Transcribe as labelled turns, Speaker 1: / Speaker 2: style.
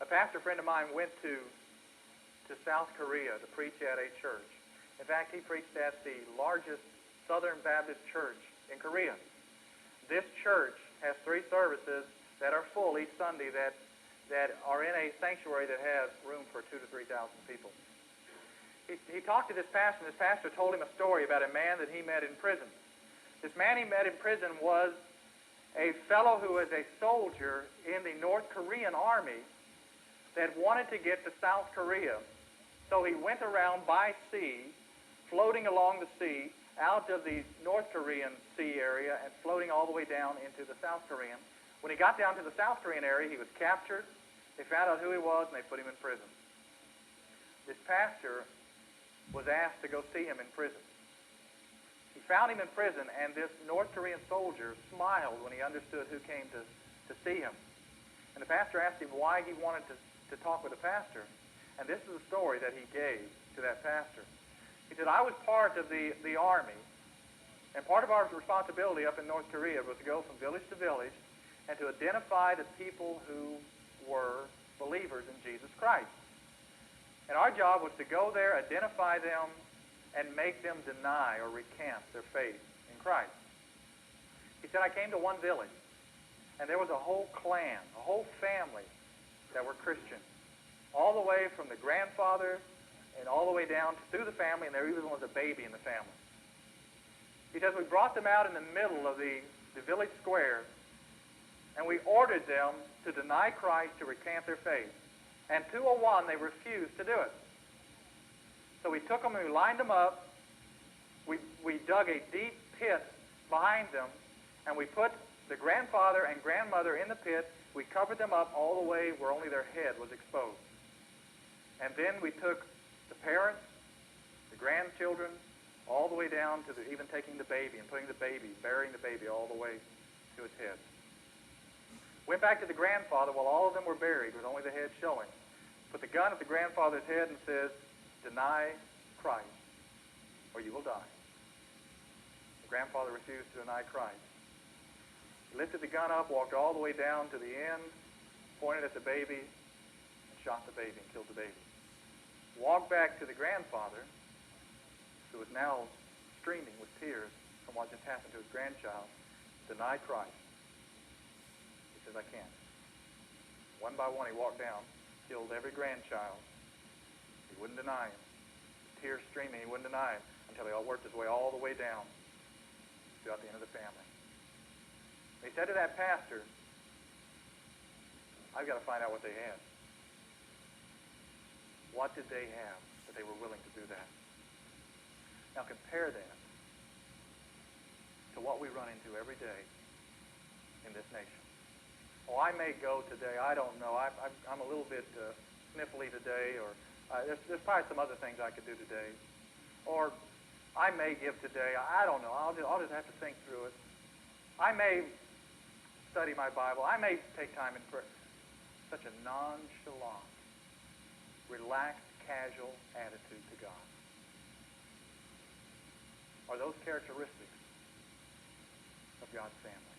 Speaker 1: A pastor friend of mine went to South Korea to preach at a church. In fact, he preached at the largest Southern Baptist church in Korea. This church has 3 services that are full each Sunday that are in a sanctuary that has room for 2,000 to 3,000 people. He talked to this pastor, and this pastor told him a story about a man that he met in prison. This man he met in prison was a fellow who was a soldier in the North Korean army that wanted to get to South Korea. So he went around by sea, floating along the sea, out of the North Korean sea area and floating all the way down into the South Korean. When he got down to the South Korean area, he was captured. They found out who he was, and they put him in prison. This pastor was asked to go see him in prison. He found him in prison, and this North Korean soldier smiled when he understood who came to see him. And the pastor asked him why he wanted to talk with the pastor. And this is the story that he gave to that pastor. He said, I was part of the army, and part of our responsibility up in North Korea was to go from village to village and to identify the people who were believers in Jesus Christ. And our job was to go there, identify them, and make them deny or recant their faith in Christ. He said, I came to one village, and there was a whole clan, a whole family that were Christian, all the way from the grandfather and all the way down through the family, and there even was a baby in the family. He says, we brought them out in the middle of the village square, and we ordered them to deny Christ, to recant their faith. And 201, they refused to do it. So we took them and we lined them up. We dug a deep pit behind them, and we put the grandfather and grandmother in the pit. We covered them up all the way where only their head was exposed. And then we took the parents, the grandchildren, all the way down to even taking the baby and putting the baby, burying the baby all the way to its head. Went back to the grandfather while all of them were buried with only the head showing. Put the gun at the grandfather's head and says, deny Christ or you will die. The grandfather refused to deny Christ. He lifted the gun up, walked all the way down to the end, pointed at the baby, and shot the baby and killed the baby. Walked back to the grandfather, who was now streaming with tears from what just happened to his grandchild, denied Christ. He says, I can't. One by one he walked down, killed every grandchild. He wouldn't deny him. Tears streaming, he wouldn't deny him until he all worked his way all the way down throughout the end of the family. He said to that pastor, I've got to find out what they had. What did they have that they were willing to do that? Now compare that to what we run into every day in this nation. Oh, I may go today. I don't know. I'm a little bit sniffly today, or there's probably some other things I could do today. Or I may give today. I don't know. I'll just have to think through it. I may study my Bible. I may take time in prayer. Such a nonchalant, relaxed, casual attitude to God. Are those characteristics of God's family?